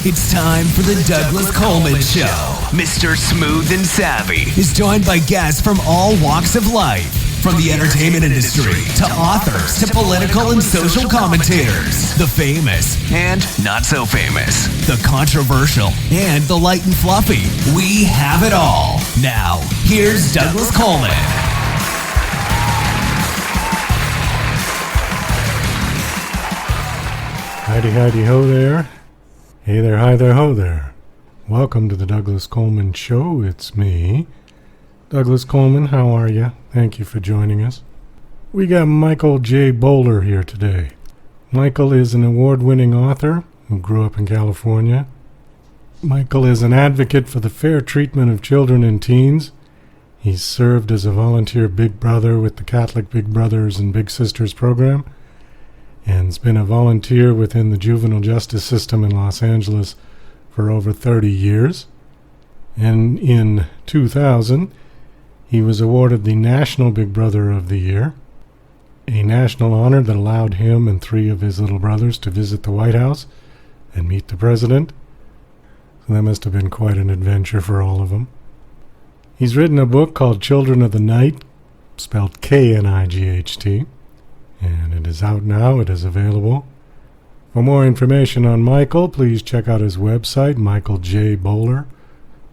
It's time for the Douglas Coleman Show. Mr. Smooth and Savvy is joined by guests from all walks of life, from the entertainment industry to authors to political and social commentators, the famous and not so famous, the controversial and the light and fluffy. We have it all. Now, here's Douglas Coleman. Howdy, howdy, ho there. Hey there, hi there, ho there. Welcome to the Douglas Coleman Show. It's me, Douglas Coleman. How are you? Thank you for joining us. We got Michael J. Bowler here today. Michael is an award-winning author who grew up in California. Michael is an advocate for the fair treatment of children and teens. He's served as a volunteer Big Brother with the Catholic Big Brothers and Big Sisters program, and has been a volunteer within the juvenile justice system in Los Angeles for over 30 years. And in 2000, he was awarded the National Big Brother of the Year, a national honor that allowed him and 3 of his little brothers to visit the White House and meet the president. So that must have been quite an adventure for all of them. He's written a book called Children of the Night, spelled K-N-I-G-H-T. And it is out now. It is available. For more information on Michael, please check out his website, michaeljbowler,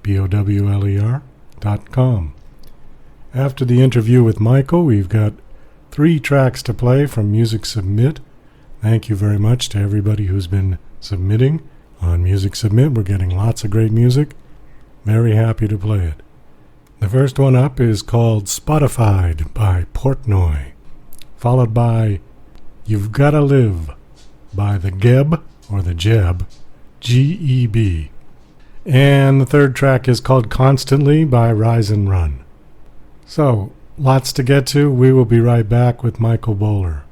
BOWLER.com. After the interview with Michael, we've got 3 tracks to play from Music Submit. Thank you very much to everybody who's been submitting on Music Submit. We're getting lots of great music. Very happy to play it. The first one up is called Spotified by Portnoy, followed by You've Gotta Live by the Geb, or the Jeb, G-E-B. And the third track is called Constantly by Rise and Run. So, lots to get to. We will be right back with Michael Bowler.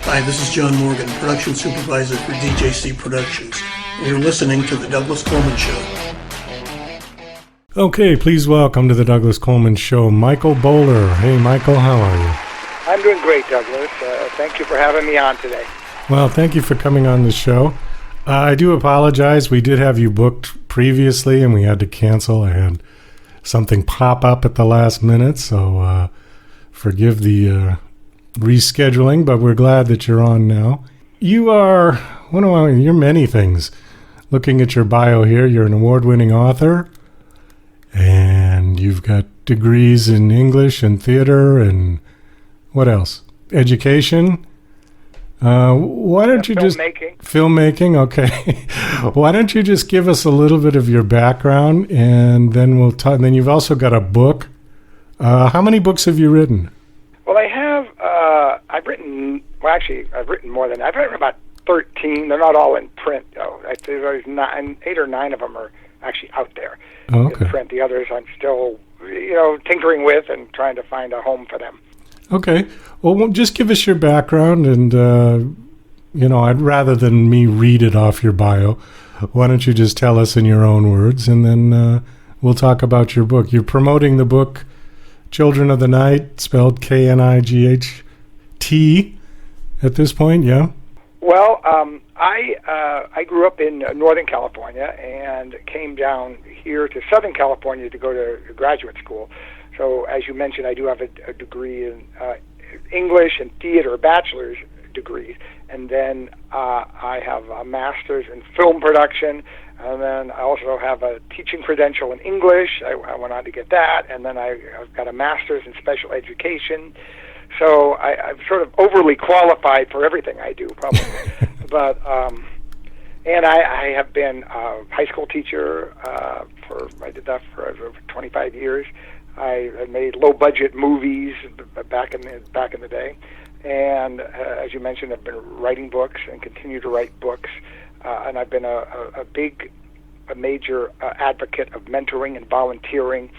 Hi, this is John Morgan, production supervisor for DJC Productions. You're listening to The Douglas Coleman Show. Okay, please welcome to The Douglas Coleman Show, Michael Bowler. Hey, Michael, how are you? I'm doing great, Douglas. Thank you for having me on today. Well, thank you for coming on the show. I do apologize. We did have you booked previously, and we had to cancel. I had something pop up at the last minute, so forgive the rescheduling, but we're glad that you're on now. You are, you're many things. Looking at your bio here, you're an award-winning author, and you've got degrees in English and theater and what else? Education? Why don't you just... Filmmaking, okay. Why don't you just give us a little bit of your background, and then we'll talk. Then you've also got a book. How many books have you written? Well, I have... I've written more than... I've written about 13. They're not all in print, though. There's 8 or 9 of them are actually out there in print. The others I'm still, tinkering with and trying to find a home for them. Okay. Well, just give us your background, and, I'd rather than me read it off your bio, why don't you just tell us in your own words, and then we'll talk about your book. You're promoting the book Children of the Night, spelled K-N-I-G-H-T at this point, yeah? Well, I grew up in Northern California and came down here to Southern California to go to graduate school. So, as you mentioned, I do have a degree in English and theater, a bachelor's degree, and then I have a master's in film production, and then I also have a teaching credential in English. I went on to get that, and then I've got a master's in special education. So I'm sort of overly qualified for everything I do, probably. But and I have been a high school teacher I did that for over 25 years. I made low-budget movies back in the day, and as you mentioned, I've been writing books and continue to write books, and I've been a major advocate of mentoring and volunteering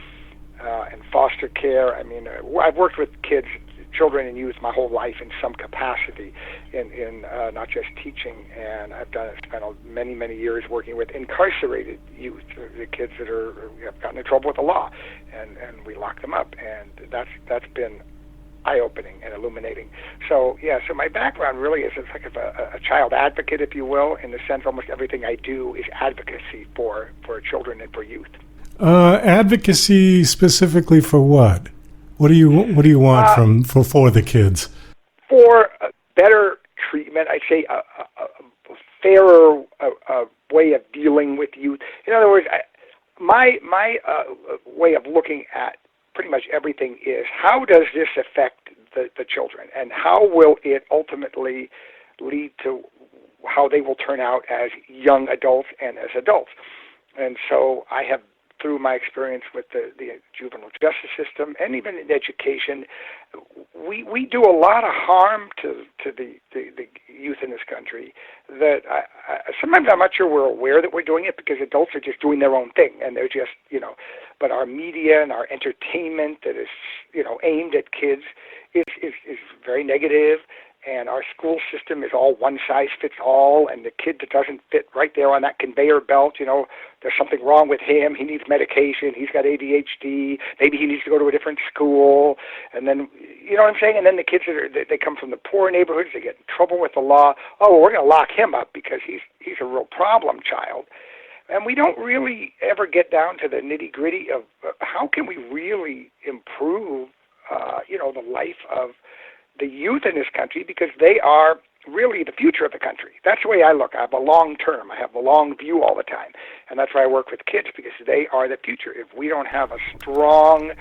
and foster care. I mean, I've worked with kids, children and youth my whole life in some capacity, in not just teaching, and I've spent many years working with incarcerated youth, the kids that have gotten in trouble with the law, and we lock them up, and that's been eye-opening and illuminating. So so my background really is like a child advocate, if you will, in the sense almost everything I do is advocacy for children and for youth. Advocacy specifically for what? What do you want for the kids? For better treatment, I'd say a fairer way of dealing with youth. In other words, my way of looking at pretty much everything is how does this affect the children, and how will it ultimately lead to how they will turn out as young adults and as adults. And so I have, through my experience with the juvenile justice system and even in education, we do a lot of harm to the youth in this country that sometimes I'm not sure we're aware that we're doing it, because adults are just doing their own thing, and they're just, but our media and our entertainment that is, aimed at kids is very negative. And our school system is all one size fits all, and the kid that doesn't fit right there on that conveyor belt, there's something wrong with him. He needs medication. He's got ADHD. Maybe he needs to go to a different school. And then, you know what I'm saying? And then the kids they come from the poor neighborhoods. They get in trouble with the law. Oh, well, we're going to lock him up because he's a real problem child. And we don't really ever get down to the nitty gritty of how can we really improve, the life of the youth in this country, because they are really the future of the country. That's the way I look. I have a long term. I have a long view all the time. And that's why I work with kids, because they are the future. If we don't have a strong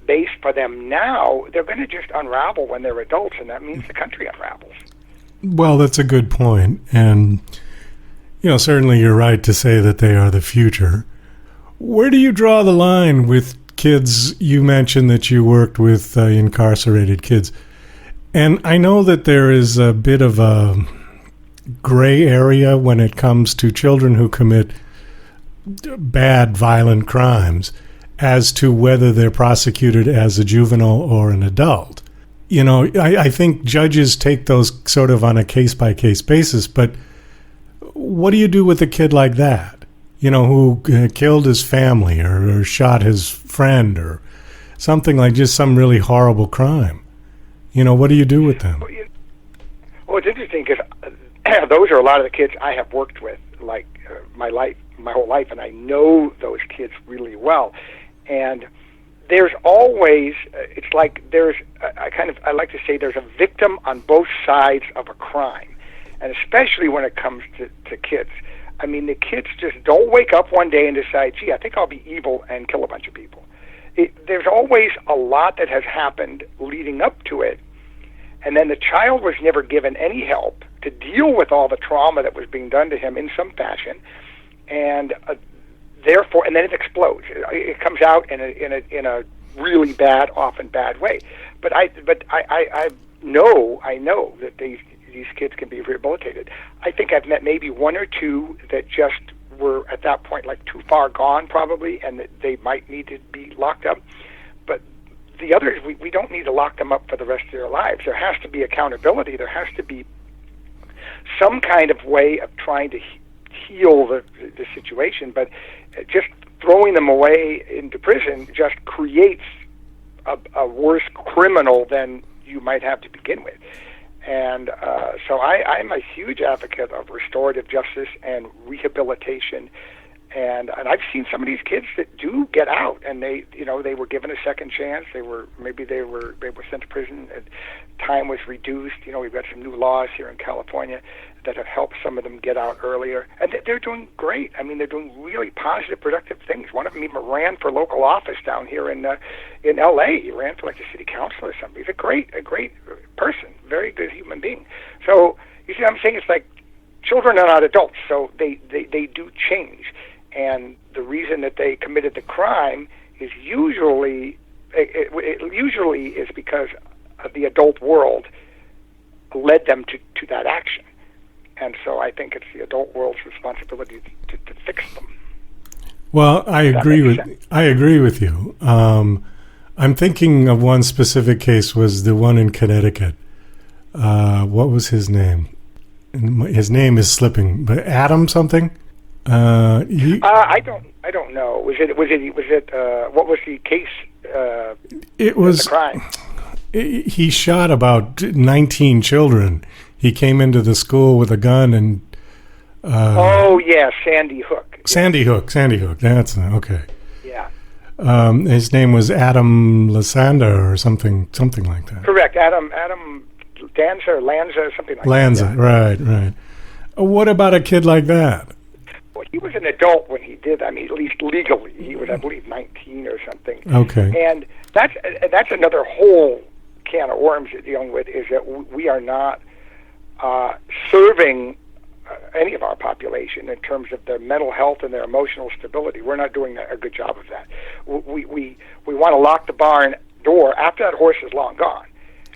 base for them now, they're going to just unravel when they're adults, and that means the country unravels. Well, that's a good point. And, certainly you're right to say that they are the future. Where do you draw the line with kids? You mentioned that you worked with incarcerated kids. And I know that there is a bit of a gray area when it comes to children who commit bad, violent crimes as to whether they're prosecuted as a juvenile or an adult. I think judges take those sort of on a case-by-case basis, but what do you do with a kid like that, who killed his family or shot his friend or something, like just some really horrible crime? What do you do with them? Well, it's interesting because those are a lot of the kids I have worked with, my whole life, and I know those kids really well. And there's always, it's like I like to say there's a victim on both sides of a crime, and especially when it comes to kids. I mean, the kids just don't wake up one day and decide, gee, I think I'll be evil and kill a bunch of people. There's always a lot that has happened leading up to it, and then the child was never given any help to deal with all the trauma that was being done to him in some fashion, and therefore, and then it explodes. It comes out in a really bad, often bad way. But I know that these kids can be rehabilitated. I think I've met maybe one or two that just were at that point too far gone probably, and that they might need to be locked up. But the others, we don't need to lock them up for the rest of their lives. There has to be accountability. There has to be some kind of way of trying to heal the situation. But just throwing them away into prison just creates a worse criminal than you might have to begin with. And so I'm a huge advocate of restorative justice and rehabilitation. And I've seen some of these kids that do get out, and they were given a second chance. They were sent to prison, and time was reduced. We've got some new laws here in California that have helped some of them get out earlier, and they're doing great. I mean, they're doing really positive, productive things. One of them even ran for local office down here in L.A. He ran for the city council or something. He's a great person, very good human being. So you see what I'm saying? It's like children are not adults, so they do change. And the reason that they committed the crime is usually is because of the adult world led them to that action. And so I think it's the adult world's responsibility to fix them. Well, I agree with you. I'm thinking of one specific case, was the one in Connecticut. What was his name? His name is slipping, but Adam something. I don't know. Was it? What was the case? It was the crime. he shot about 19 children. He came into the school with a gun and... oh, yeah, Sandy Hook. Sandy Hook. That's okay. Yeah. His name was Adam Lasanda or something like that. Correct. Adam Danza or Lanza, something like Lanza, that. right. What about a kid like that? Well, he was an adult when he did. I mean, at least legally, he was, I believe, 19 or something. Okay. And that's another whole can of worms you're dealing with, is that we are not serving any of our population in terms of their mental health and their emotional stability. We're not doing a good job of that. We want to lock the barn door after that horse is long gone.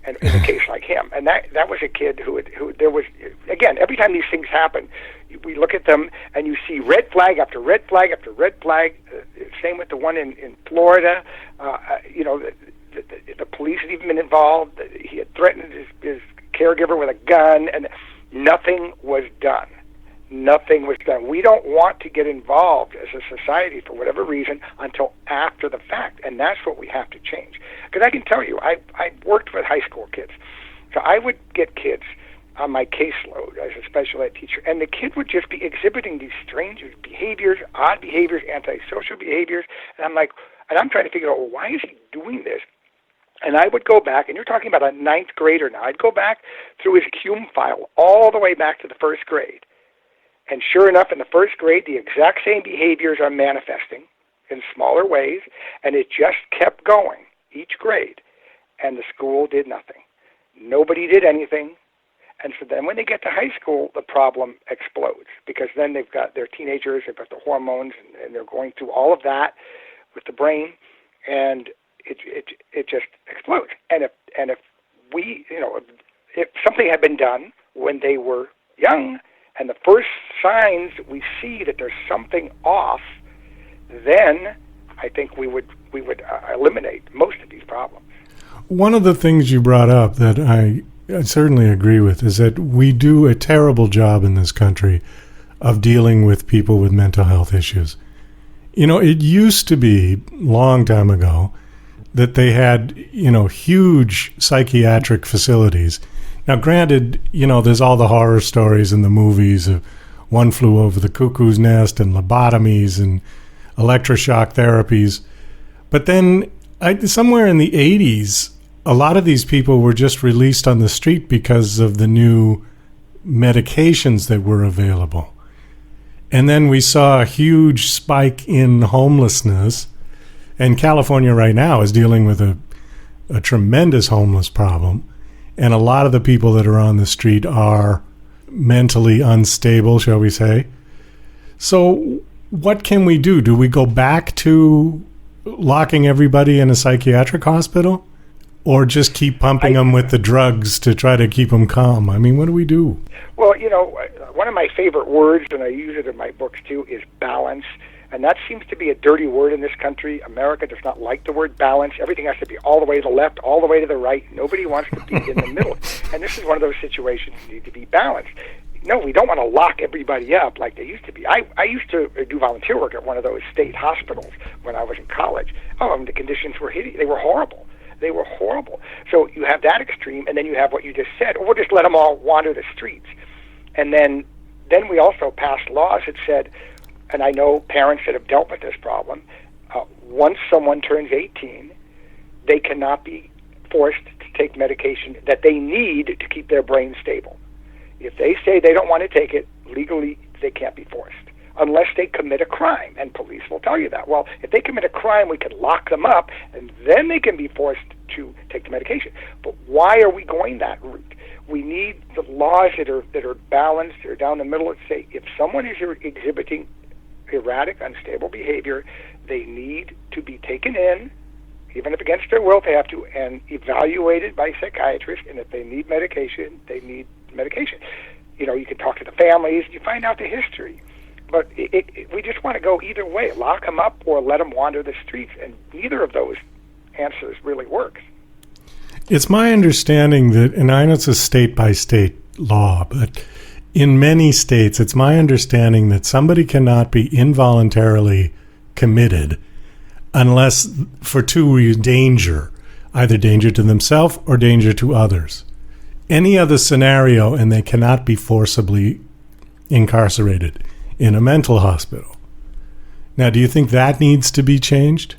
And in a case like him, and that was a kid who there was, again, every time these things happen, we look at them and you see red flag after red flag after red flag. Same with the one in Florida. The police had even been involved. He had threatened his caregiver with a gun, and nothing was done. Nothing was done. We don't want to get involved as a society for whatever reason until after the fact, and that's what we have to change. Because I can tell you, I worked with high school kids, so I would get kids on my caseload as a special ed teacher, and the kid would just be exhibiting these strange behaviors, odd behaviors, antisocial behaviors, and I'm trying to figure out, well, why is he doing this? And I would go back, and you're talking about a ninth grader now. I'd go back through his cum file all the way back to the first grade. And sure enough, in the first grade, the exact same behaviors are manifesting in smaller ways, and it just kept going each grade. And the school did nothing. Nobody did anything. And so then when they get to high school, the problem explodes, because then they've got their teenagers, they've got the hormones, and they're going through all of that with the brain, and it just explodes. And if we, if something had been done when they were young, and the first signs we see that there's something off, then I think we would eliminate most of these problems. One of the things you brought up that I certainly agree with is that we do a terrible job in this country of dealing with people with mental health issues. It used to be, long time ago, that they had, huge psychiatric facilities. Now, granted, there's all the horror stories in the movies of One Flew Over the Cuckoo's Nest and lobotomies and electroshock therapies. But then somewhere in the 80s, a lot of these people were just released on the street because of the new medications that were available. And then we saw a huge spike in homelessness. And California right now is dealing with a tremendous homeless problem. And a lot of the people that are on the street are mentally unstable, shall we say. So what can we do? Do we go back to locking everybody in a psychiatric hospital? Or just keep pumping them with the drugs to try to keep them calm? I mean, what do we do? Well, one of my favorite words, and I use it in my books too, is balance. And that seems to be a dirty word in this country. America does not like the word balance. Everything has to be all the way to the left, all the way to the right. Nobody wants to be in the middle. And this is one of those situations that need to be balanced. No, we don't want to lock everybody up like they used to be. I used to do volunteer work at one of those state hospitals when I was in college. Oh, and the conditions were hideous. They were horrible. They were horrible. So you have that extreme, and then you have what you just said. We'll just let them all wander the streets. And then we also passed laws that said, and I know parents that have dealt with this problem, once someone turns 18, they cannot be forced to take medication that they need to keep their brain stable. If they say they don't want to take it, legally they can't be forced, unless they commit a crime, and police will tell you that. Well, if they commit a crime, we could lock them up, and then they can be forced to take the medication. But why are we going that route? We need the laws that are balanced, that are down the middle, that say if someone is exhibiting erratic, unstable behavior, they need to be taken in, even if against their will if they have to, and evaluated by psychiatrists, and if they need medication, they need medication. You can talk to the families, you find out the history. But we just want to go either way, lock them up or let them wander the streets, and neither of those answers really works. It's my understanding that, and I know it's a state-by-state law, but in many states, it's my understanding that somebody cannot be involuntarily committed unless for two reasons: danger. either danger to themselves or danger to others. Any other scenario, and they cannot be forcibly incarcerated in a mental hospital. Now, do you think that needs to be changed?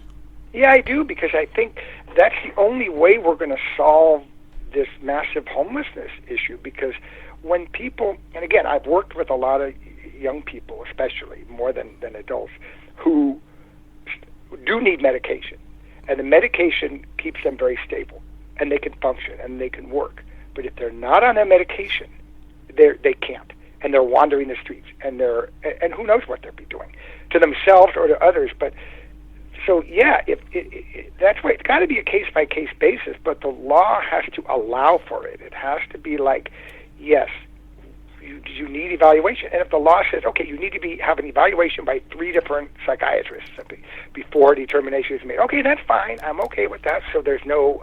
Yeah, I do, because I think that's the only way we're going to solve this massive homelessness issue. Because when people, and again, I've worked with a lot of young people, especially more than adults, who do need medication, and the medication keeps them very stable, and they can function and they can work. But if they're not on their medication, they can't, and they're wandering the streets, and who knows what they'll be doing to themselves or to others. But so yeah, that's why it's got to be a case-by-case basis. But the law has to allow for it. It has to be like, yes, you need evaluation. And if the law says, okay, you need to have an evaluation by 3 different psychiatrists before determination is made, okay, that's fine. I'm okay with that. So there's no,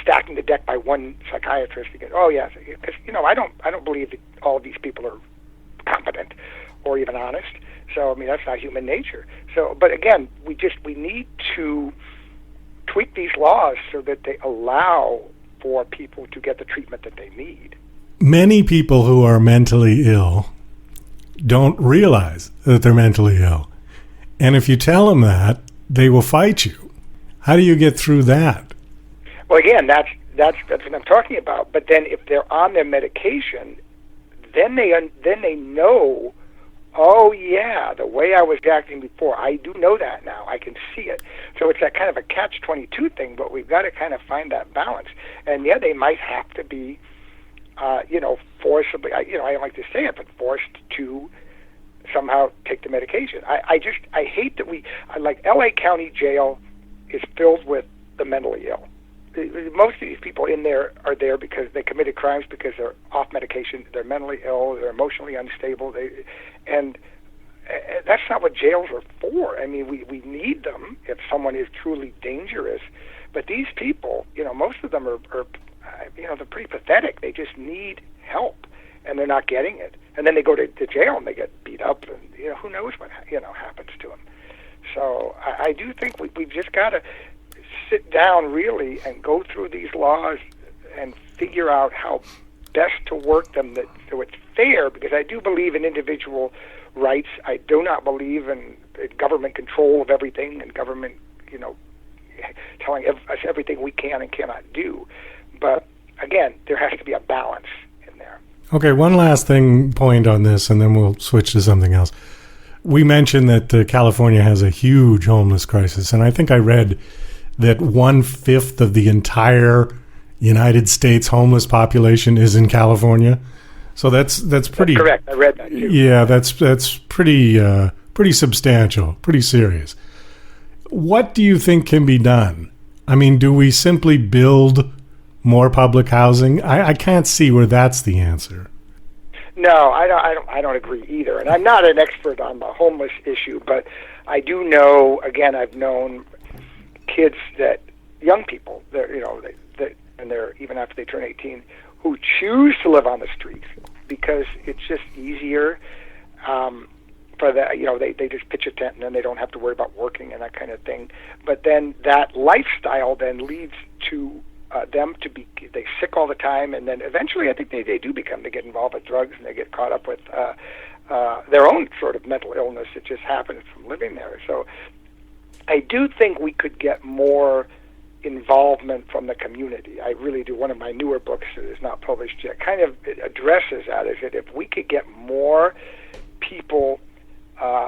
stacking the deck by one psychiatrist. Because, oh yes, because I don't believe that all of these people are competent or even honest. So I mean, that's not human nature. So, but again, we need to tweak these laws so that they allow for people to get the treatment that they need. Many people who are mentally ill don't realize that they're mentally ill. And if you tell them that, they will fight you. How do you get through that? Well, again, that's what I'm talking about. But then if they're on their medication, then they know, oh yeah, the way I was acting before, I do know that now. I can see it. So it's that kind of a catch-22 thing, but we've got to kind of find that balance. And yeah, they might have to be forcibly, I don't like to say it, but forced to somehow take the medication. I hate that like L.A. County Jail is filled with the mentally ill. Most of these people in there are there because they committed crimes, because they're off medication, they're mentally ill, they're emotionally unstable, and that's not what jails are for. I mean, we need them if someone is truly dangerous, but these people, most of them are they're pretty pathetic. They just need help, and they're not getting it. And then they go to jail and they get beat up, and who knows what happens to them. So I do think we've just got to sit down really and go through these laws and figure out how best to work them so it's fair, because I do believe in individual rights. I do not believe in government control of everything and government, telling us everything we can and cannot do. But again, there has to be a balance in there. Okay, one last point on this, and then we'll switch to something else. We mentioned that California has a huge homeless crisis, and I think I read that 1/5 of the entire United States homeless population is in California. So that's pretty. That's correct. I read that too. Yeah, that's pretty substantial, pretty serious. What do you think can be done? I mean, do we simply build more public housing? I can't see where that's the answer. No, I don't agree either. And I'm not an expert on the homeless issue, but I do know. Again, I've known kids young people, and they're even after they turn 18, who choose to live on the streets because it's just easier for that. They just pitch a tent and then they don't have to worry about working and that kind of thing. But then that lifestyle then leads to them to be sick all the time, and then eventually I think they get involved with drugs, and they get caught up with their own sort of mental illness that just happens from living there. So I do think we could get more involvement from the community. I really do. One of my newer books that is not published yet kind of addresses that, is that if we could get more people,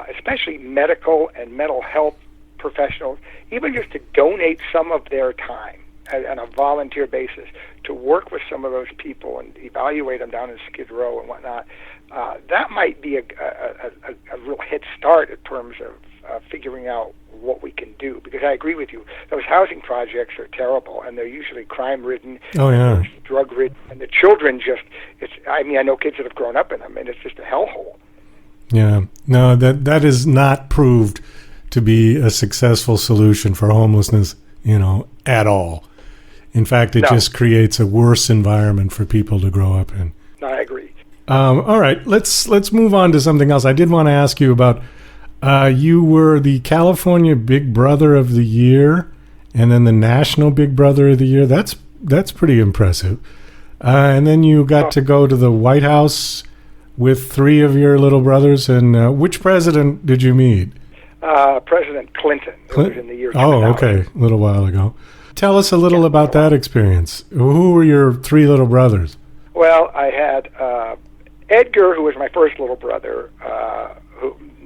especially medical and mental health professionals, even just to donate some of their time on a volunteer basis to work with some of those people and evaluate them down in Skid Row and whatnot, that might be a real head start in terms of figuring out what we can do. Because I agree with you, those housing projects are terrible, and they're usually crime-ridden, drug-ridden, and the children I know kids that have grown up in them, and it's just a hellhole. Yeah, no, that is not proved to be a successful solution for homelessness, at all. In fact, it just creates a worse environment for people to grow up in. No, I agree. All right, let's move on to something else. I did want to ask you about, you were the California Big Brother of the Year, and then the National Big Brother of the Year. That's pretty impressive. And then you got to go to the White House with 3 of your little brothers. And which president did you meet? President Clinton. It was in the year 2000. Oh, okay, a little while ago. Tell us a little about that experience. Who were your 3 little brothers? Well, I had Edgar, who was my first little brother,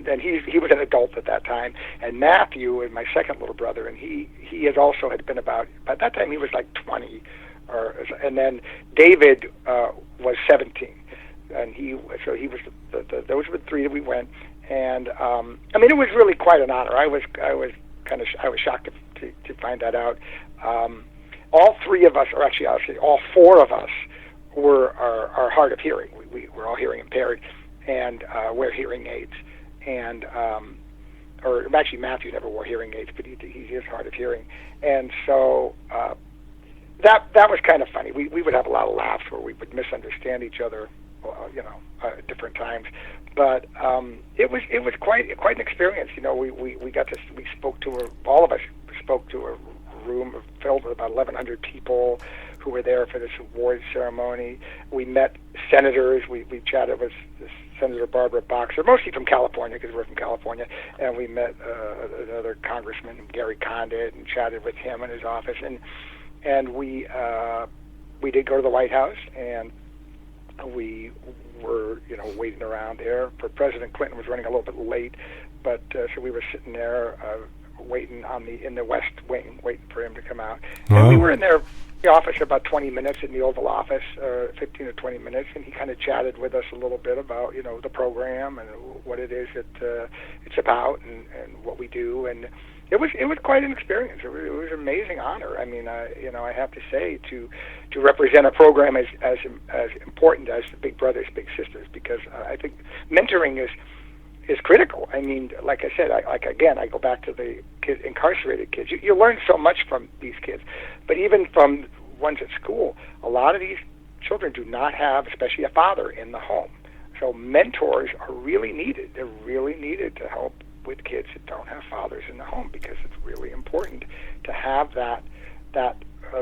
and he was an adult at that time, and Matthew was my second little brother, and he had been about, by that time he was like 20, and then David was 17, and he was those were the 3 that we went, and I mean, it was really quite an honor. I was shocked to find that out. All 3 of us, or actually I'll say all 4 of us, are hard of hearing. We're all hearing impaired, and wear hearing aids. And or actually Matthew never wore hearing aids, but he is hard of hearing. And so that was kind of funny. We would have a lot of laughs where we would misunderstand each other, at different times. But it was quite an experience. All of us spoke to a room filled with about 1,100 people who were there for this awards ceremony. We met senators. We chatted with Senator Barbara Boxer, mostly from California because we're from California, and we met another congressman, Gary Condit, and chatted with him in his office. And we did go to the White House, and we were waiting around there. For President Clinton was running a little bit late, but so we were sitting there waiting in the West Wing, waiting for him to come out. And we were in there. The office about 20 minutes in the Oval Office, 15 or 20 minutes, and he kind of chatted with us a little bit about the program and what it is that it's about and what we do, and it was quite an experience. It was an amazing honor. I mean, I have to say to represent a program as important as the Big Brothers Big Sisters, because I think mentoring is critical. I mean, like I said, I go back to the incarcerated kids. You learn so much from these kids, but even from ones at school, a lot of these children do not have, especially a father in the home. So mentors are really needed. They're really needed to help with kids that don't have fathers in the home, because it's really important to have that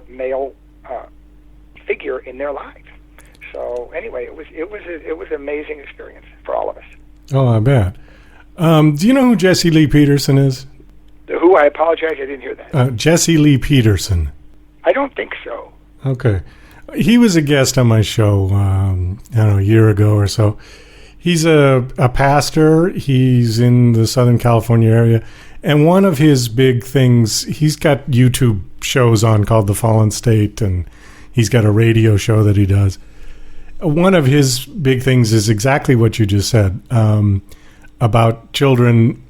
male figure in their lives. So anyway, it was an amazing experience for all of us. Oh, I bet. Do you know who Jesse Lee Peterson is? Who? I apologize, I didn't hear that. Jesse Lee Peterson. I don't think so. Okay. He was a guest on my show, a year ago or so. He's a pastor. He's in the Southern California area. And one of his big things, he's got YouTube shows on called The Fallen State, and he's got a radio show that he does. One of his big things is exactly what you just said, about children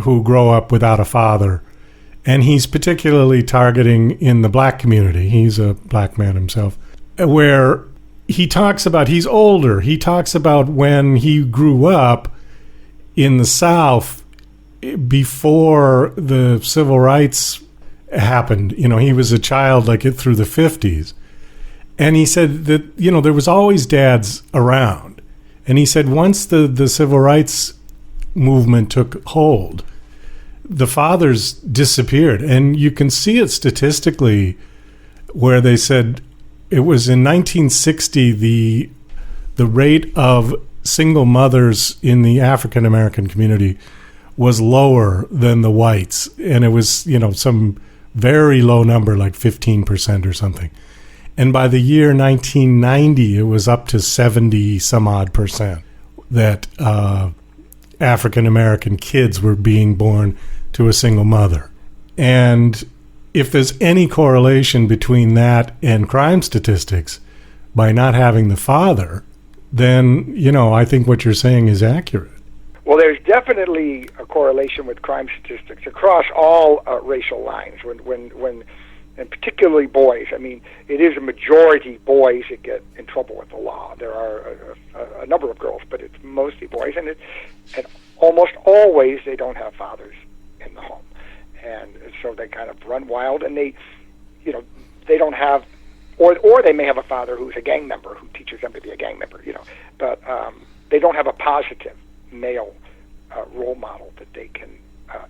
who grow up without a father. And he's particularly targeting in the black community. He's a black man himself, where he talks about, he's older. He talks about when he grew up in the South before the civil rights happened. He was a child through the 50s. And he said that, there was always dads around. And he said once the civil rights movement took hold, the fathers disappeared. And you can see it statistically, where they said it was in 1960, the rate of single mothers in the African American community was lower than the whites. And it was, some very low number, like 15% or something. And by the year 1990, it was up to 70 some odd percent that African American kids were being born to a single mother. And if there's any correlation between that and crime statistics, by not having the father, then, I think what you're saying is accurate. Well, there's definitely a correlation with crime statistics across all racial lines, when and particularly boys. I mean, it is a majority boys that get in trouble with the law. There are a number of girls, but it's mostly boys, and almost always they don't have fathers in the home, and so they kind of run wild, and they don't have, or they may have a father who's a gang member who teaches them to be a gang member, but they don't have a positive male role model that they can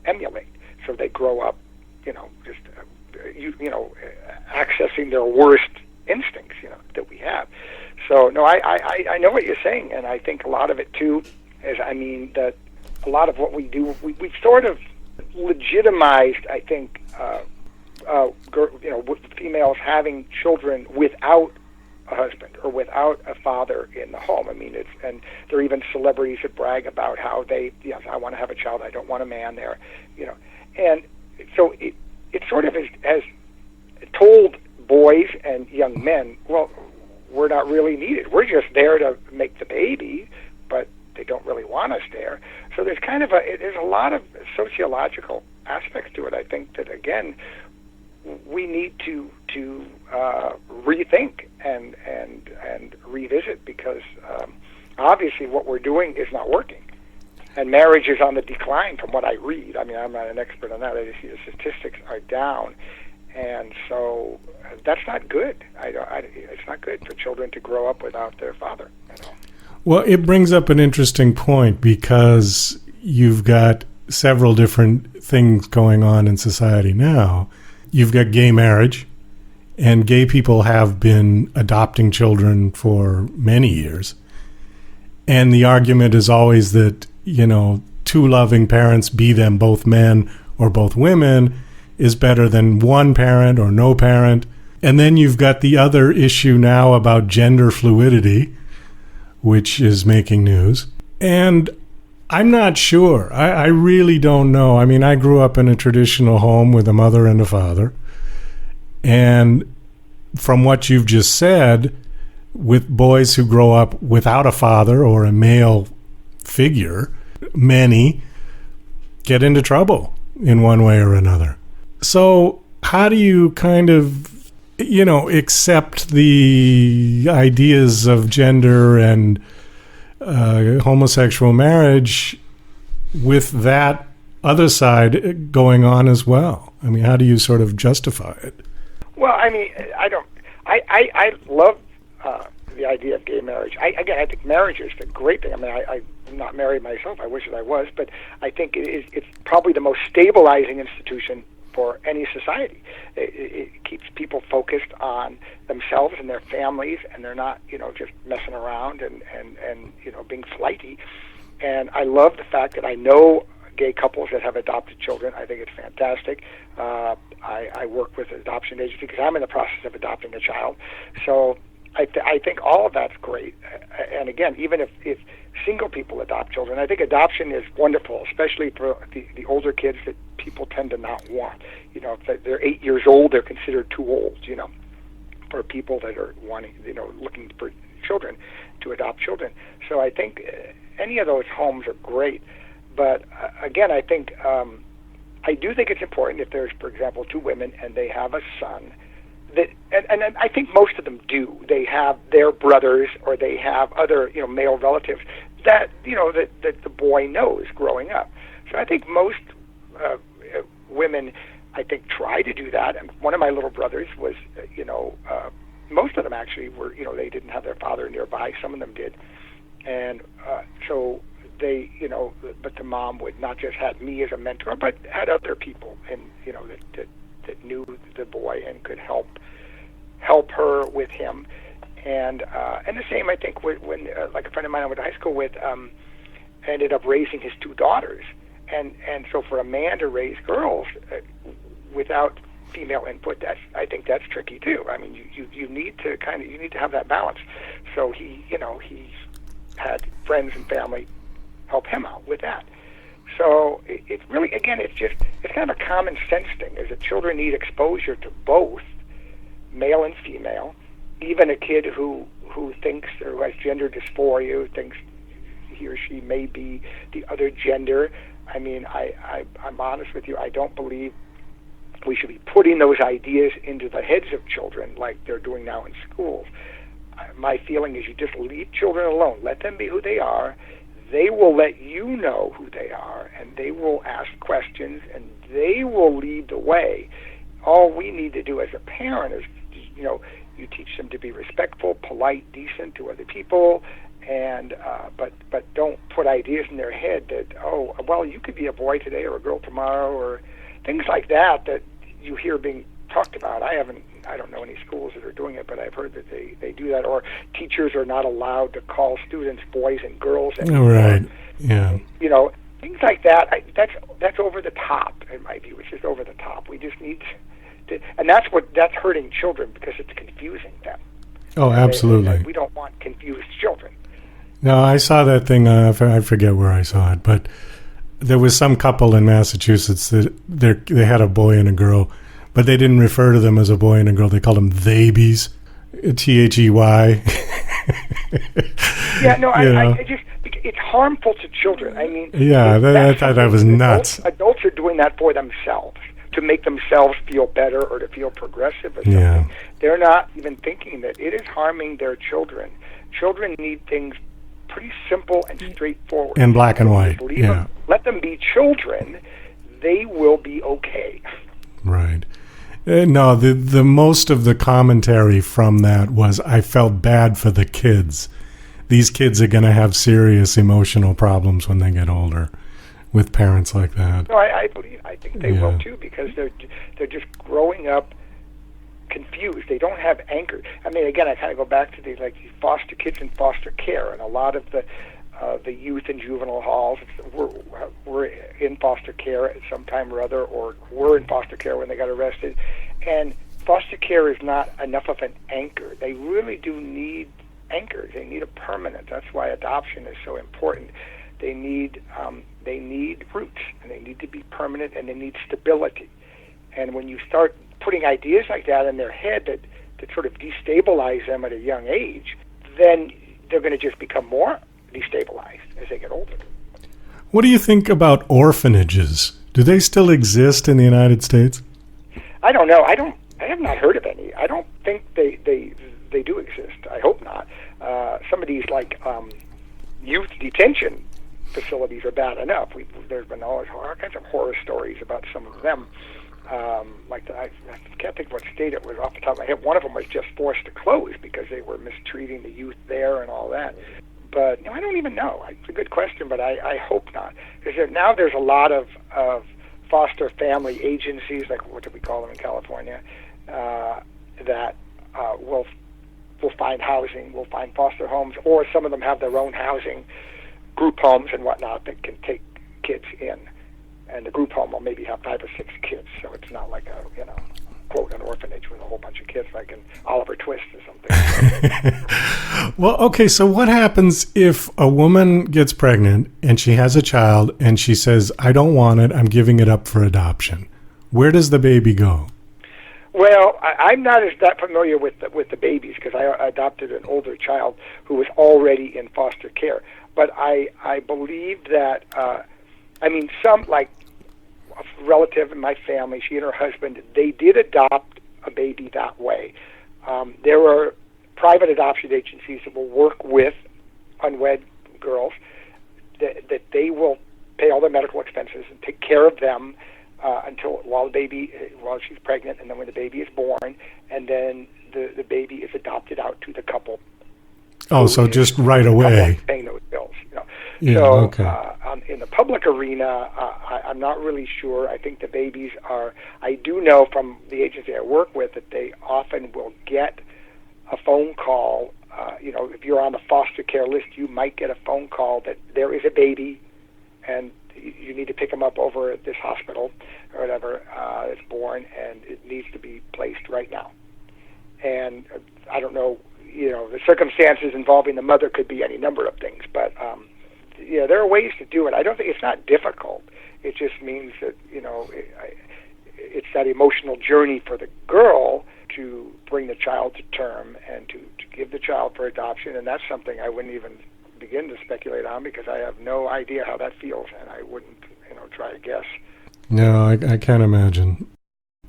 emulate. So they grow up, just accessing their worst instincts, that we have. So no, I know what you're saying, and I think a lot of it too is, that a lot of what we do, we sort of legitimized, I think, females having children without a husband or without a father in the home. And there are even celebrities that brag about how I want to have a child, I don't want a man there, and so it sort of has told boys and young men, well, we're not really needed. We're just there to make the baby, but they don't really want us there. So there's there's a lot of sociological aspects to it. I think that, again, we need to rethink and revisit, because obviously what we're doing is not working, and marriage is on the decline from what I read. I'm not an expert on that. I just see the statistics are down, and so that's not good. It's not good for children to grow up without their father. Well, it brings up an interesting point, because you've got several different things going on in society now. You've got gay marriage, and gay people have been adopting children for many years. And the argument is always that, two loving parents, be them both men or both women, is better than one parent or no parent. And then you've got the other issue now about gender fluidity, which is making news. And I'm not sure. I really don't know. I grew up in a traditional home with a mother and a father. And from what you've just said, with boys who grow up without a father or a male figure, many get into trouble in one way or another. So how do you kind of, accept the ideas of gender and homosexual marriage with that other side going on as well? How do you sort of justify it? Well, I love the idea of gay marriage. I think marriage is a great thing. I'm not married myself. I wish that I was, but I think it's probably the most stabilizing institution for any society. It keeps people focused on themselves and their families, and they're not, just messing around and being flighty. And I love the fact that I know gay couples that have adopted children. I think it's fantastic. I work with an adoption agency because I'm in the process of adopting a child. So I think all of that's great. And again, even if single people adopt children, I think adoption is wonderful, especially for the older kids that people tend to not want. If they're 8 years old, they're considered too old, for people that are wanting, looking for children, to adopt children. So I think any of those homes are great. But again, I think I do think it's important if there's, for example, two women and they have a son, that, and I think most of them do. They have their brothers or they have other, male relatives that, that the boy knows growing up. So I think most women, I think, try to do that. And one of my little brothers was, most of them actually were, they didn't have their father nearby. Some of them did. And so they, but the mom would not just have me as a mentor, but had other people, and that knew the boy and could help her with him, and the same I think when like a friend of mine I went to high school with ended up raising his two daughters, and so for a man to raise girls without female input, I think that's tricky too. You need to you need to have that balance. So he's had friends and family help him out with that. So it's really, again, it's kind of a common sense thing, is that children need exposure to both male and female. Even a kid who thinks, or who has gender dysphoria, who thinks he or she may be the other gender. I'm honest with you, I don't believe we should be putting those ideas into the heads of children like they're doing now in schools. My feeling is you just leave children alone. Let them be who they are. They will let you know who they are, and they will ask questions, and they will lead the way. All we need to do as a parent is, you teach them to be respectful, polite, decent to other people, and but don't put ideas in their head that, you could be a boy today or a girl tomorrow, or things like that you hear being talked about. I don't know any schools that are doing it, but I've heard that they do that. Or teachers are not allowed to call students boys and girls anymore. Right. Yeah. You know, things like that. That's over the top in my view. It's just over the top. We just need to, and that's hurting children because it's confusing them. Oh, absolutely. We don't want confused children. No, I saw that thing. I forget where I saw it, but there was some couple in Massachusetts that they had a boy and a girl, but they didn't refer to them as a boy and a girl. They called them theybies, They. Yeah, no, I just, it's harmful to children. I mean, yeah, I thought that was nuts. Adults are doing that for themselves, to make themselves feel better or to feel progressive or something. Yeah. They're not even thinking that it is harming their children. Children need things pretty simple and straightforward. In black and white, yeah. Let them be children. They will be okay. Right. No, the most of the commentary from that was, I felt bad for the kids. These kids are going to have serious emotional problems when they get older with parents like that. No, I think they will too, because they're just growing up confused. They don't have anchor. I mean, again, I kind of go back to these foster kids in foster care, and a lot of the youth in juvenile halls were in foster care at some time or other, or were in foster care when they got arrested. And foster care is not enough of an anchor. They really do need anchors. They need a permanent. That's why adoption is so important. They need roots, and they need to be permanent, and they need stability. And when you start putting ideas like that in their head that sort of destabilize them at a young age, then they're going to just become more destabilized as they get older. What do you think about orphanages? Do they still exist in the United States? I don't know. I have not heard of any. I don't think they do exist. I hope not. Some of these youth detention facilities are bad enough. There's been all kinds of horror stories about some of them. I can't think of what state it was off the top of my head. One of them was just forced to close because they were mistreating the youth there and all that. But I don't even know. It's a good question, but I hope not. Because now there's a lot of foster family agencies, like what do we call them in California, that will find housing, will find foster homes, or some of them have their own housing, group homes and whatnot that can take kids in. And the group home will maybe have 5 or 6 kids, so it's not like quote, an orphanage with a whole bunch of kids like in Oliver Twist or something. Well, okay, so what happens if a woman gets pregnant and she has a child and she says, I don't want it, I'm giving it up for adoption? Where does the baby go? Well, I'm not that familiar with the babies, because I adopted an older child who was already in foster care. But I believe that, some, like a relative in my family, she and her husband, they did adopt a baby that way. There are private adoption agencies that will work with unwed girls, that they will pay all their medical expenses and take care of them while she's pregnant, and then when the baby is born, and then the baby is adopted out to the couple. Oh, so just right away. Paying those bills. Yeah, so okay. In the public arena, I'm not really sure. I think the babies are. I do know from the agency I work with that they often will get a phone call. If you're on the foster care list, you might get a phone call that there is a baby, and you need to pick them up over at this hospital or whatever that's born, and it needs to be placed right now. And I don't know. The circumstances involving the mother could be any number of things, but there are ways to do it. I don't think it's not difficult. It just means that it's that emotional journey for the girl to bring the child to term and to give the child for adoption, and that's something I wouldn't even begin to speculate on, because I have no idea how that feels, and I wouldn't try to guess. No, I can't imagine.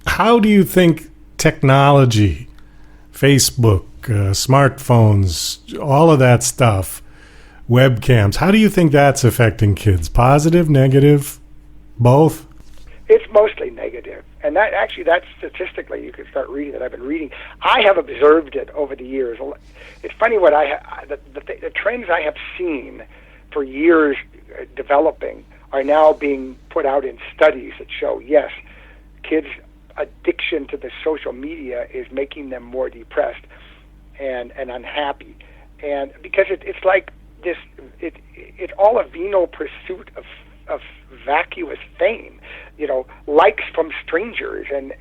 How do you think technology, Facebook, smartphones, all of that stuff, webcams, how do you think that's affecting kids? Positive, negative, both? It's mostly negative. And that's statistically, you can start reading that. I've been reading. I have observed it over the years. It's funny what the trends I have seen for years developing are now being put out in studies that show, yes, kids addiction to the social media is making them more depressed and unhappy. And because it's like this, it's all a venal pursuit of vacuous fame, likes from strangers and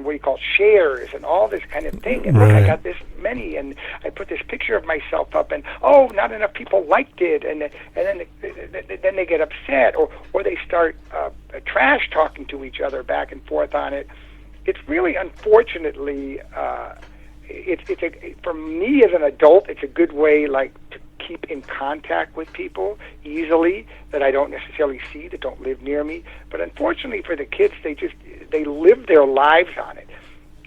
what do you call shares and all this kind of thing. And right. Look, I got this many, and I put this picture of myself up, and not enough people liked it, and then they get upset, or they start trash talking to each other back and forth on it. It's really, unfortunately, for me as an adult, it's a good way to keep in contact with people easily that I don't necessarily see, that don't live near me. But unfortunately for the kids, they live their lives on it.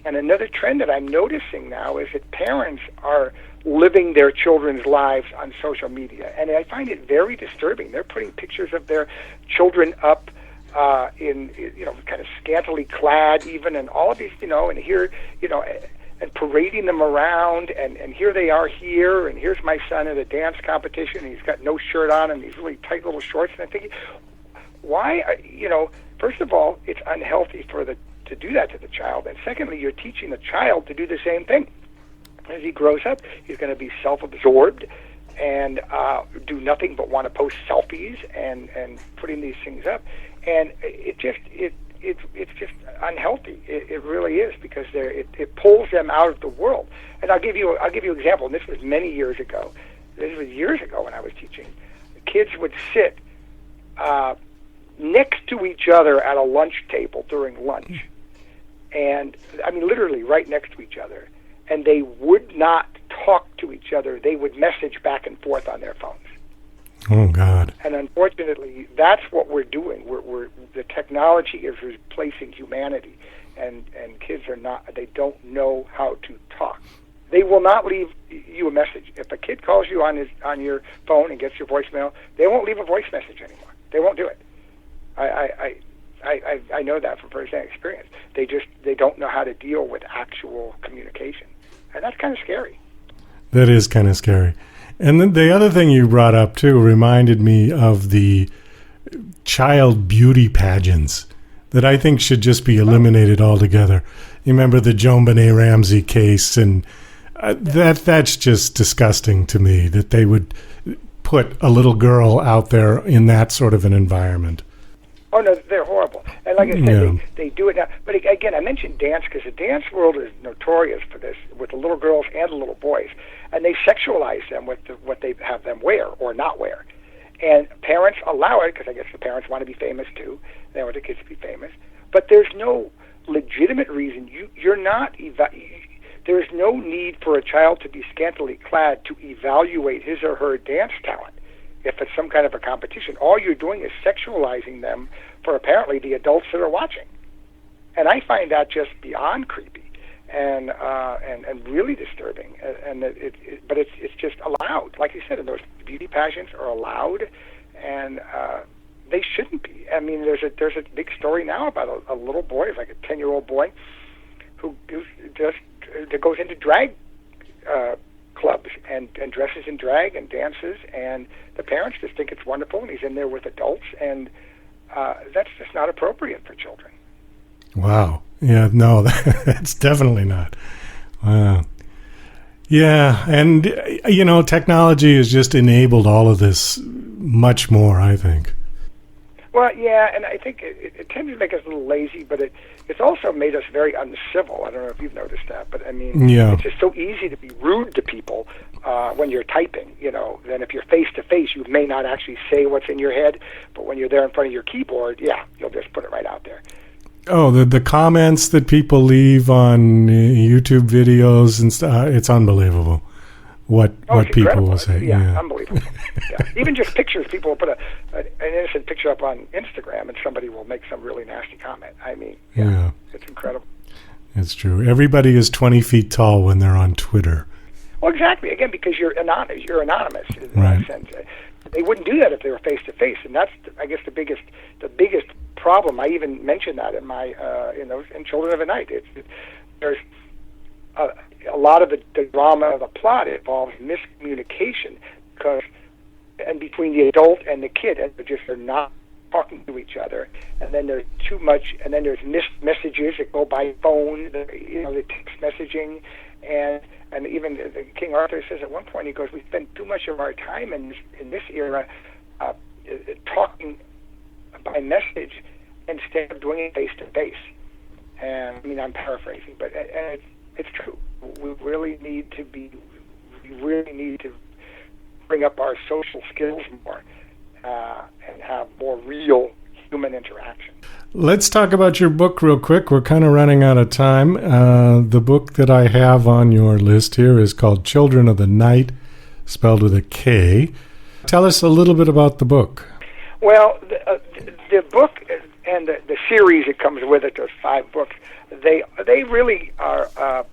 And another trend that I'm noticing now is that parents are living their children's lives on social media, and I find it very disturbing. They're putting pictures of their children up in kind of scantily clad, even, and all of these, and here, and parading them around, and here they are here, and here's my son at a dance competition, and he's got no shirt on and these really tight little shorts, and I'm thinking, why, first of all, it's unhealthy to do that to the child, and secondly, you're teaching the child to do the same thing. As he grows up, he's going to be self-absorbed and do nothing but want to post selfies and putting these things up, and it's just unhealthy. It really is, because it pulls them out of the world. And I'll give you an example. And this was many years ago. This was years ago when I was teaching. The kids would sit next to each other at a lunch table during lunch, and I mean literally right next to each other. And they would not talk to each other. They would message back and forth on their phones. Oh, God. And unfortunately, that's what we're doing. The technology is replacing humanity, and kids they don't know how to talk. They will not leave you a message. If a kid calls you on your phone and gets your voicemail, they won't leave a voice message anymore. They won't do it. I know that from first-hand experience. They don't know how to deal with actual communication, and that's kind of scary. That is kind of scary. And then the other thing you brought up, too, reminded me of the child beauty pageants that I think should just be eliminated altogether. You remember the Joan Benet Ramsey case, and that's just disgusting to me, that they would put a little girl out there in that sort of an environment. Oh, no, they're horrible. And like I said, they do it now. But again, I mentioned dance because the dance world is notorious for this, with the little girls and the little boys. And they sexualize them with what they have them wear or not wear. And parents allow it because I guess the parents want to be famous too. They want the kids to be famous. But there's no legitimate reason. There's no need for a child to be scantily clad to evaluate his or her dance talent. If it's some kind of a competition, all you're doing is sexualizing them for apparently the adults that are watching, and I find that just beyond creepy and really disturbing. But it's just allowed, like you said, and those beauty pageants are allowed, and they shouldn't be. I mean, there's a big story now about a little boy, it's like a 10-year-old boy, who goes into drag clubs and dresses in drag and dances, and the parents just think it's wonderful, and he's in there with adults, and that's just not appropriate for children. Wow. Yeah, no, that's definitely not. Wow. Yeah, and, technology has just enabled all of this much more, I think. Well, yeah, and I think it tends to make us a little lazy, but it's also made us very uncivil. I don't know if you've noticed that, but I mean, It's just so easy to be rude to people when you're typing, then if you're face-to-face, you may not actually say what's in your head, but when you're there in front of your keyboard, you'll just put it right out there. Oh, the comments that people leave on YouTube videos and stuff, it's unbelievable what people will say. Yeah, unbelievable. Yeah. Even just pictures, people will put an innocent picture up on Instagram and somebody will make some really nasty comment. I mean, it's incredible. It's true. Everybody is 20 feet tall when they're on Twitter. Well, exactly. Again, because you're anonymous in right. that sense. They wouldn't do that if they were face to face, and that's, I guess, the biggest problem. I even mentioned that in my in Children of the Night. There's a lot of the drama of the plot involves miscommunication between the adult and the kid, and they're not talking to each other, and then there's too much, and then there's missed messages that go by phone, the text messaging, and even King Arthur says at one point, he goes, we spend too much of our time in this era talking by message instead of doing it face to face. And I mean, I'm paraphrasing, but it's true. We really need to bring up our social skills more and have more real human interaction. Let's talk about your book real quick. We're kind of running out of time. The book that I have on your list here is called Children of the Night, spelled with a K. Tell us a little bit about the book. Well, the book and the series that comes with it, there's 5 books, they really are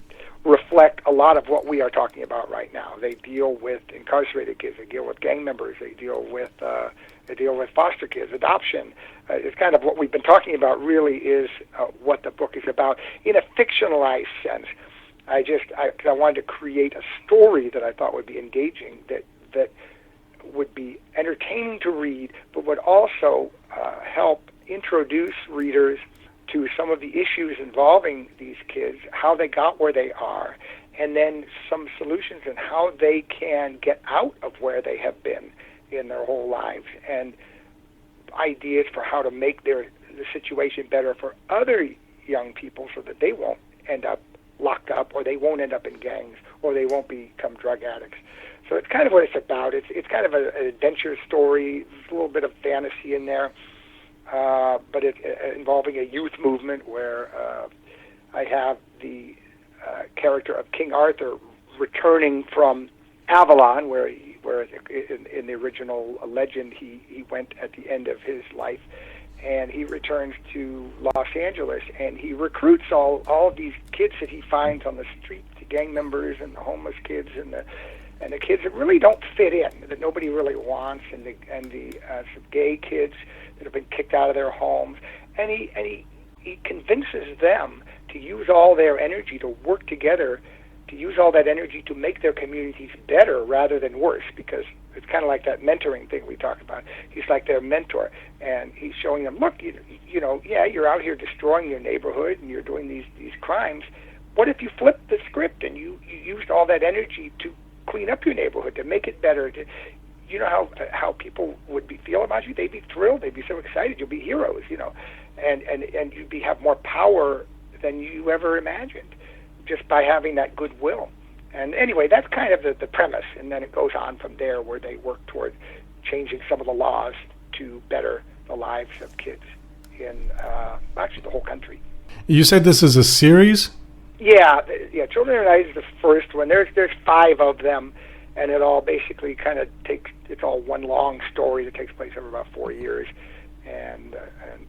reflect a lot of what we are talking about right now. They deal with incarcerated kids, they deal with gang members, they deal with foster kids, adoption. It's kind of what we've been talking about. Really, is what the book is about in a fictionalized sense. I wanted to create a story that I thought would be engaging, that would be entertaining to read, but would also help introduce readers to some of the issues involving these kids, how they got where they are, and then some solutions and how they can get out of where they have been in their whole lives, and ideas for how to make the situation better for other young people so that they won't end up locked up, or they won't end up in gangs, or they won't become drug addicts. So it's kind of what it's about. It's kind of an adventure story. There's a little bit of fantasy in there. But it involving a youth movement where I have the character of King Arthur returning from Avalon, where in the original legend he went at the end of his life, and he returns to Los Angeles, and he recruits all of these kids that he finds on the street, the gang members and the homeless kids and the kids that really don't fit in, that nobody really wants, and the some gay kids that have been kicked out of their homes, and he convinces them to use all their energy to work together, to use all that energy to make their communities better rather than worse, because it's kind of like that mentoring thing we talked about. He's like their mentor, and he's showing them, look, yeah, you're out here destroying your neighborhood and you're doing these crimes. What if you flipped the script and you used all that energy to clean up your neighborhood, to make it better, you know how people would feel about you? They'd be thrilled. They'd be so excited. You'll be heroes, and you'd have more power than you ever imagined just by having that goodwill. And anyway, that's kind of the premise, and then it goes on from there where they work toward changing some of the laws to better the lives of kids in actually the whole country. You said this is a series? Yeah. Children of the Night is the first one. There's 5 of them. And it all basically kind of it's all one long story that takes place over about 4 years, and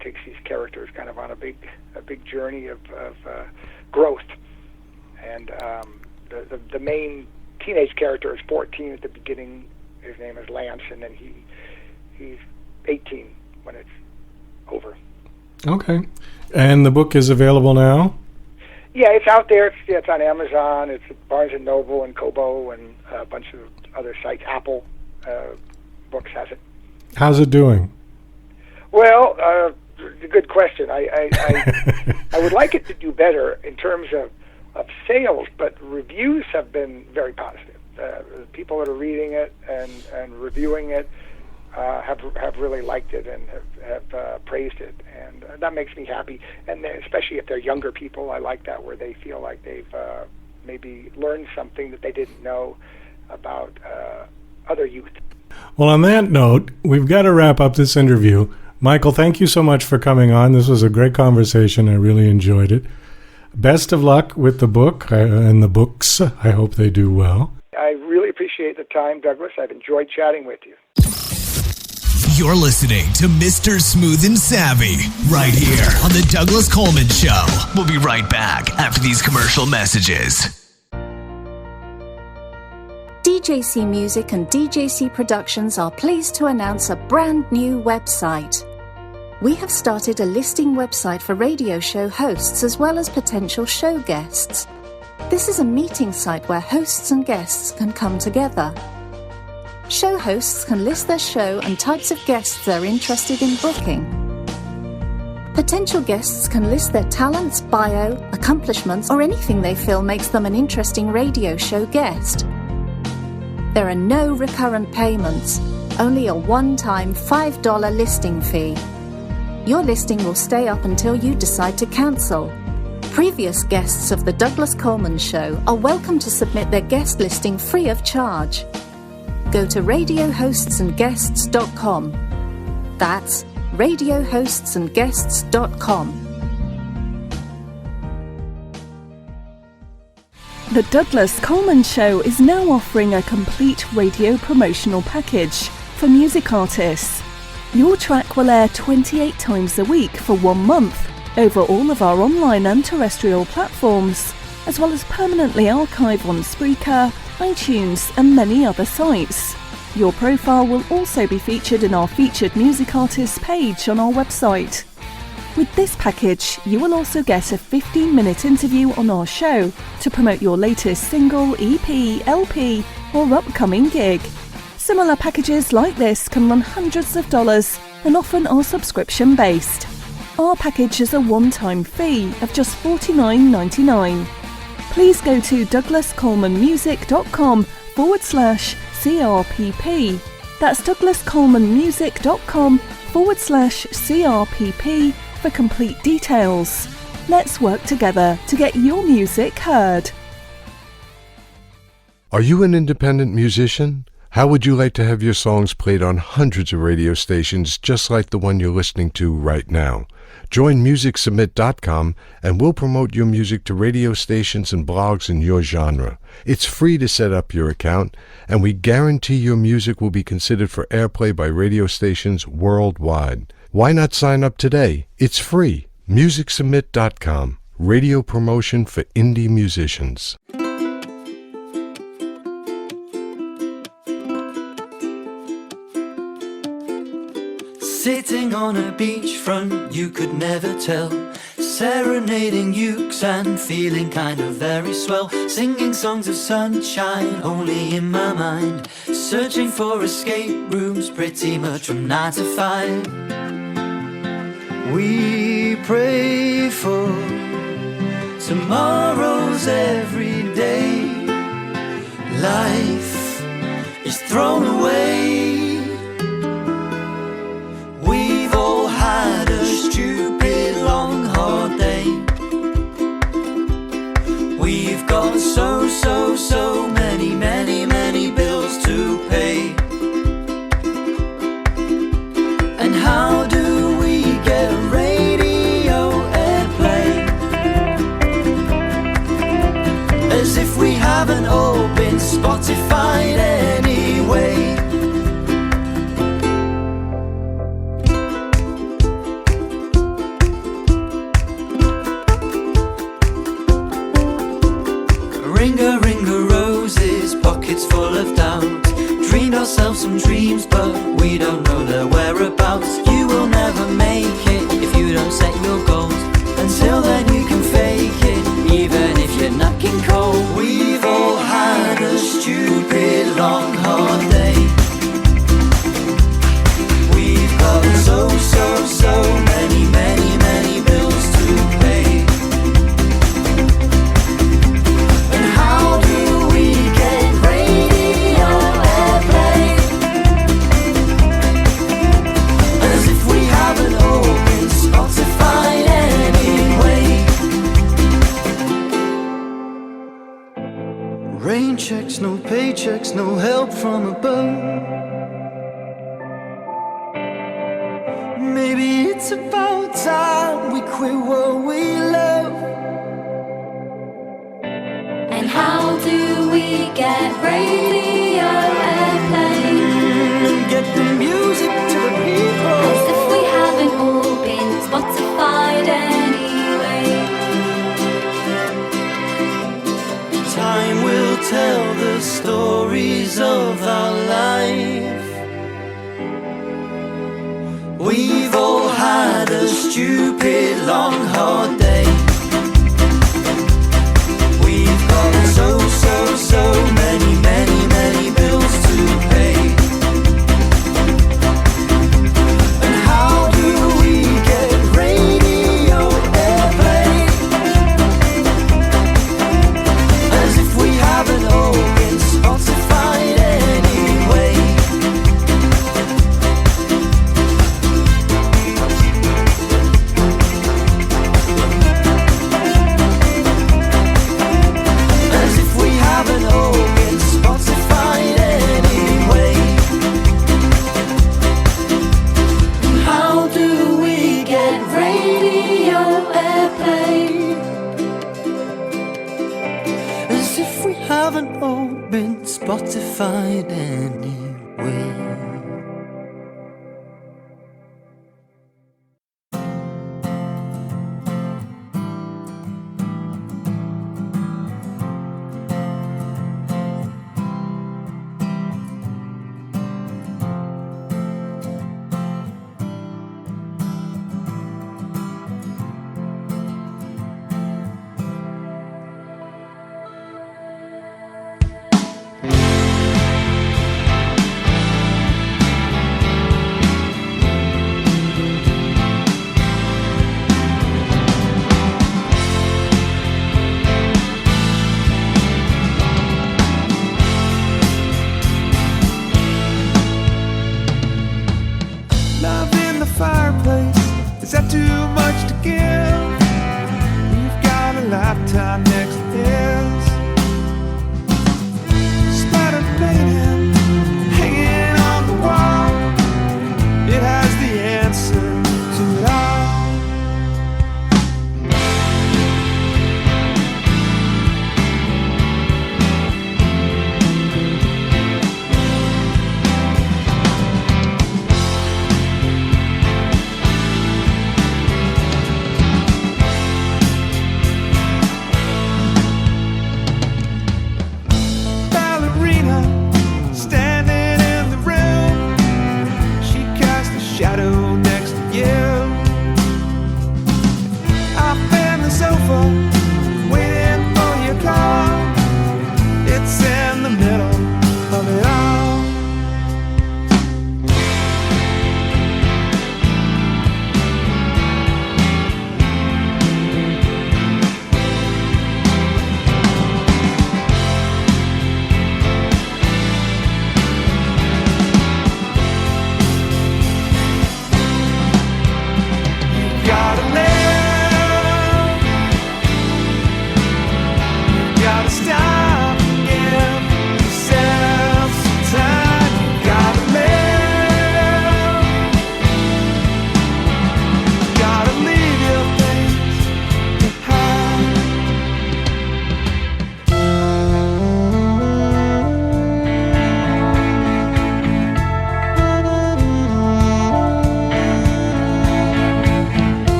takes these characters kind of on a big journey of growth. And the main teenage character is 14 at the beginning. His name is Lance, and then he's 18 when it's over. Okay. And the book is available now? Yeah, it's out there. It's on Amazon. It's at Barnes & Noble and Kobo and a bunch of other sites. Apple Books has it. How's it doing? Well, a good question. I would like it to do better in terms of sales, but reviews have been very positive. People that are reading it and reviewing it have really liked it and have praised it, and that makes me happy. And especially if they're younger people, I like that, where they feel like they've maybe learned something that they didn't know about other youth. Well, on that note, we've got to wrap up this interview. Michael, thank you so much for coming on. This was a great conversation. I really enjoyed it. Best of luck with the book and the books. I hope they do well. I really appreciate the time, Douglas. I've enjoyed chatting with you. You're listening to Mr. Smooth and Savvy right here on The Douglas Coleman Show. We'll be right back after these commercial messages. DJC Music and DJC Productions are pleased to announce a brand new website. We have started a listing website for radio show hosts as well as potential show guests. This is a meeting site where hosts and guests can come together. Show hosts can list their show and types of guests they're interested in booking. Potential guests can list their talents, bio, accomplishments, or anything they feel makes them an interesting radio show guest. There are no recurrent payments, only a one-time $5 listing fee. Your listing will stay up until you decide to cancel. Previous guests of The Douglas Coleman Show are welcome to submit their guest listing free of charge. Go to radiohostsandguests.com. That's radiohostsandguests.com. The Douglas Coleman Show is now offering a complete radio promotional package for music artists. Your track will air 28 times a week for 1 month over all of our online and terrestrial platforms, as well as permanently archive on Spreaker, iTunes and many other sites. Your profile will also be featured in our featured music artists page on our website. With this package, you will also get a 15-minute interview on our show to promote your latest single, EP, LP or upcoming gig. Similar packages like this can run hundreds of dollars and often are subscription-based. Our package is a one-time fee of just $49.99. Please go to douglascolemanmusic.com/CRPP. That's douglascolemanmusic.com/CRPP for complete details. Let's work together to get your music heard. Are you an independent musician? How would you like to have your songs played on hundreds of radio stations just like the one you're listening to right now? Join MusicSubmit.com and we'll promote your music to radio stations and blogs in your genre. It's free to set up your account, and we guarantee your music will be considered for airplay by radio stations worldwide. Why not sign up today? It's free. MusicSubmit.com. Radio promotion for indie musicians. Sitting on a beachfront, you could never tell. Serenading ukes and feeling kind of very swell. Singing songs of sunshine only in my mind. Searching for escape rooms pretty much from 9 to 5. We pray for tomorrow's every day. Life is thrown away. We've all had a stupid long hard day. We've got so many bills to pay. And how do we get radio airplay? As if we haven't all been Spotified anyway. Ringa roses, pockets full of doubt. Dreamed ourselves some dreams, but we don't know their whereabouts. You will never make it if you don't set your goals. Until then you can fake it, even if you're knocking cold. We've all had a stupid long hard day. We've got so many bills to pay. Rain checks, no paychecks, no help from above. Maybe it's about time we quit what we love. And how do we get radio airplay? And get the music to the people. As if we haven't all been Spotified anyway. Time will tell the stories of our life. We've all had a stupid long hard day. We've got so many bills to pay. justified anyway.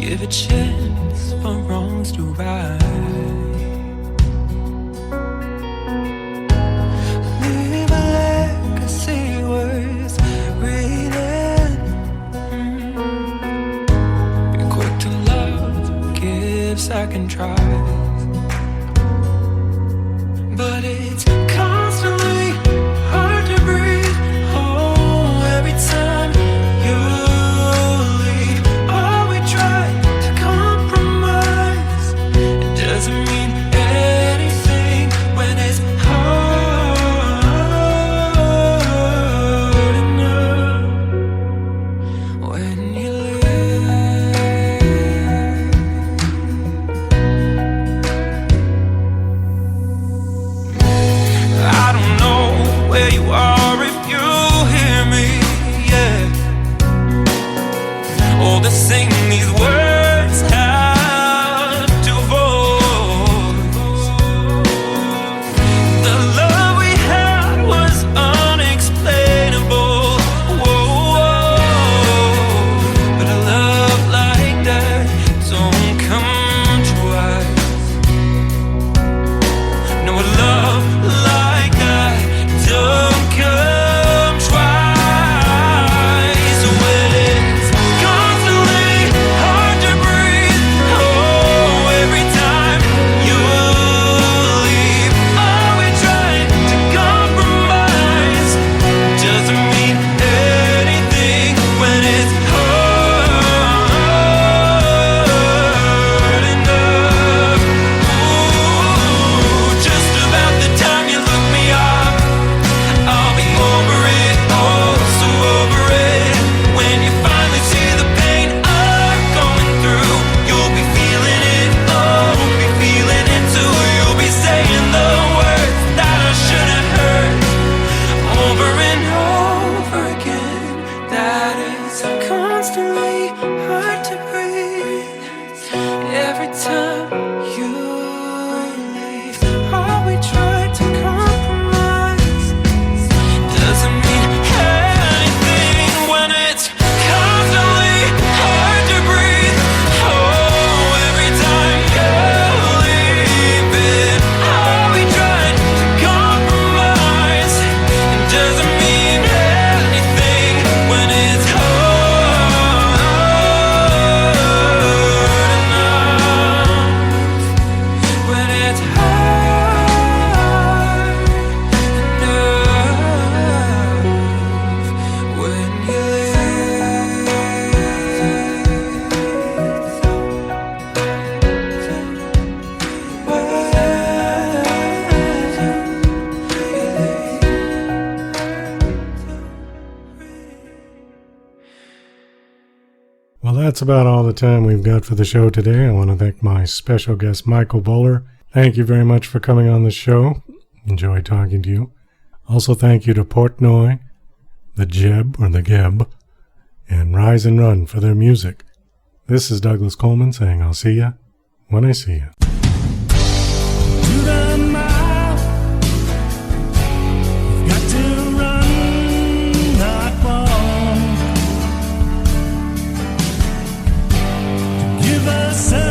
Give a chance for wrongs to right. Leave a legacy worth reading. Be quick to love, give second tries. But it's constantly hard to breathe. Oh, sing these words out to voice. The love we had was unexplainable. Whoa, but a love like that don't come twice. No, a love like that don't come twice. When it's constantly hard to breathe, oh, every time you leave, are we trying to compromise? Doesn't mean anything when it's hard enough. Ooh, just about the time you look me up, I'll be over it, oh, so over it. When you finally see the pain I'm going through, you'll be feeling it, oh, be feeling it too. You'll be saying the words that I should have heard over and over again. That it's constantly hard to breathe. Every time you leave, all we try to compromise doesn't mean anything when it's constantly hard to breathe. Oh, every time you're leaving, all we try to compromise doesn't mean anything when it's hard enough. When it's hard enough. When you Well, that's about all the time we've got for the show today. I want to thank my special guest, Michael Bowler. Thank you very much for coming on the show. Enjoyed talking to you. Also, thank you to Portnoy, the Jeb or the Geb, and Rise and Run for their music. This is Douglas Coleman saying I'll see ya when I see ya. To the mile, you've got to run, not walk. Give us a